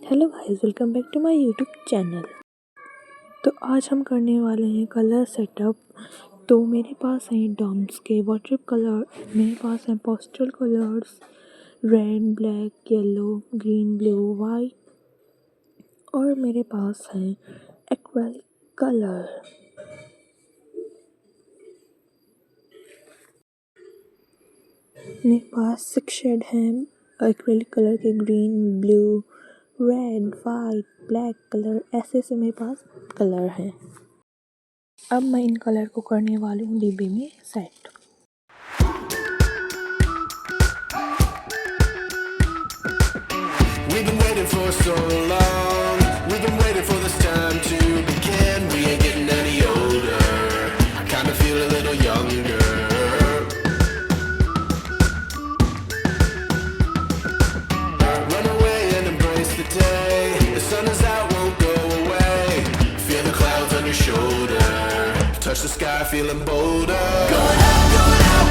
Hello guys, welcome back to my YouTube channel. तो आज हम करने वाले हैं कलर सेटअप। तो मेरे पास हैं डॉम्स के वाटर कलर, मेरे पास हैं postal colours red, black, yellow, green, blue, white और मेरे पास हैं एक्रेलिक कलर। मेरे पास 6 शेड हैं एक्रेलिक कलर के, green, blue, red, white, black colour, ऐसे मेरे पास कलर हैं। अब मैं इन कलर को करने वाली हूँ डिब्बे में set. We've been waiting for so long. We've been waiting for this time to begin. We ain't getting any older. I kinda feel a little younger. Run away and embrace the day. The sun is out, won't go away. Feel the clouds on your shoulder. Touch the sky, feeling bolder. Going out,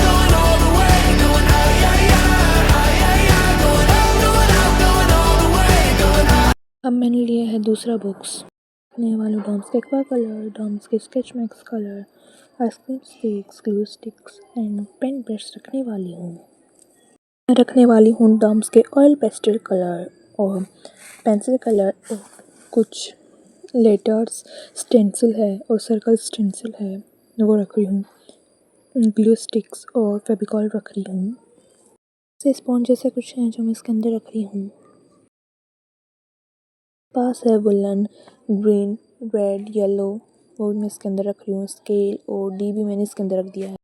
going all the way. Going out, yeah, yeah, yeah, yeah. Going out, going all the way. Going out. अब मैंने लिया है दूसरा box. रखने वाले डॉम्स के aqua colour, Doms के sketch max colour, ice cream sticks, glue sticks and pen brush रखने वाली हूँ। मैं रखने वाली हूँ डॉम्स के ऑयल पेस्टल कलर और पेंसिल कलर और कुछ लेटर्स स्टेंसिल है और सर्कल स्टेंसिल है वो रख रही हूँ। ग्लू स्टिक्स और फेविकॉल रख रही हूँ। स्पॉन्ज जैसे कुछ हैं जो मैं इसके अंदर रख रही हूँ। पास है वुलन, ग्रीन, रेड, येलो, वो मैं इसके अंदर रख रही हूँ। स्केल और डी भी मैंने इसके अंदर रख दिया है।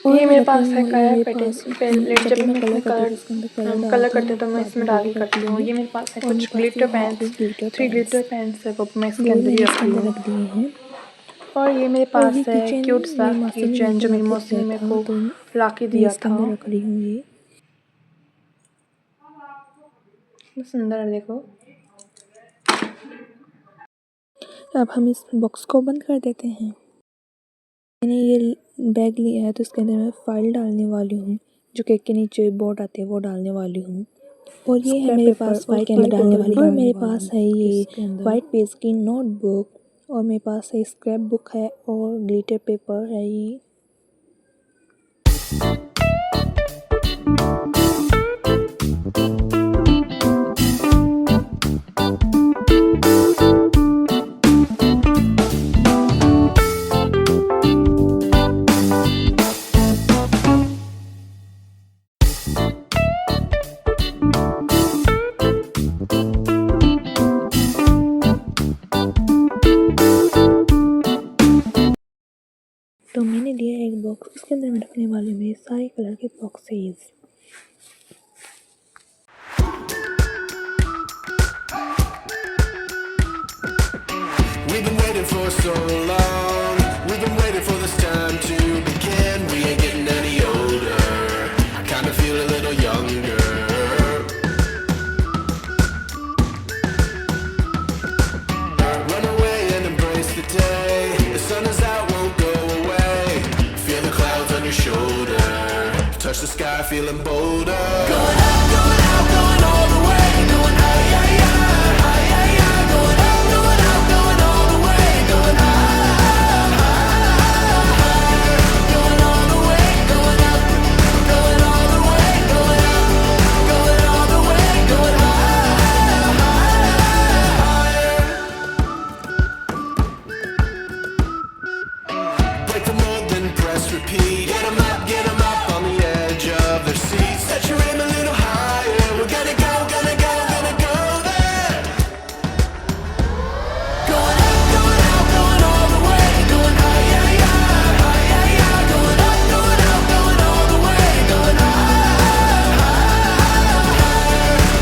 ये मेरे पास है पेलेट। जब मैं इसमें कलर करती हूँ तो मैं इसमें डाल के करती हूँ। ये मेरे पास है कुछ ग्लिटर पेन्स, 3 ग्लिटर पेन्स है वो मैं इसके अंदर ही रख दिए हैं। और ये मेरे पास है क्यूट सा किचन जो मेरी मौसी ने मेरे को ला के दिया था। रख रही हूँ ये सुंदर है, देखो। अब हम इस बॉक्स को बंद कर देते हैं। मैंने ये बैग लिया है तो इसके अंदर मैं फाइल डालने वाली हूँ, जो केक के नीचे बोर्ड आते हैं वो डालने वाली हूँ। और ये है मेरे पास वाइट पेज डालने वाली, और मेरे पास है ये वाइट पेज की नोटबुक, और मेरे पास है स्क्रैप बुक है और ग्लिटर पेपर है ये। तो मैंने लिया है एक बॉक्स, इसके अंदर मैं रखने वाली हूँ मेरे सारे कलर के boxes. We've been waiting for so long. We've been waiting for this time to begin. We ain't getting any older. I kinda feel a little younger. Run away and embrace the day. The sun is out, won't go away. Feel the clouds on your shoulder. Touch the sky, feeling bolder. Going out, going all the way. Going out, yeah, yeah, yeah, yeah. Going out, going all the way. Going out, going all the way. Going out, going all the way. Going out, going all the way. Going higher. Break the mold, then press repeat. Get 'em up on the edge of their seats. Set your aim a little higher. We're gonna go there. Going out, going all the way. Going out, yeah, yeah, yeah, yeah. Going out, going all the way. Going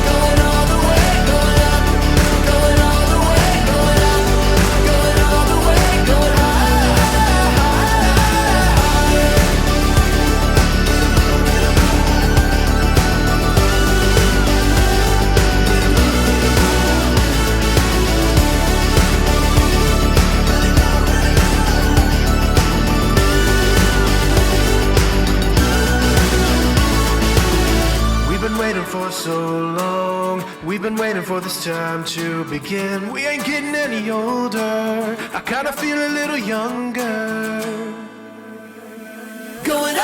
going all the way. Going up, going all the way. Going out, going all the way. Going higher. for so long. We've been waiting for this time to begin. We ain't getting any older. I kinda feel a little younger. Going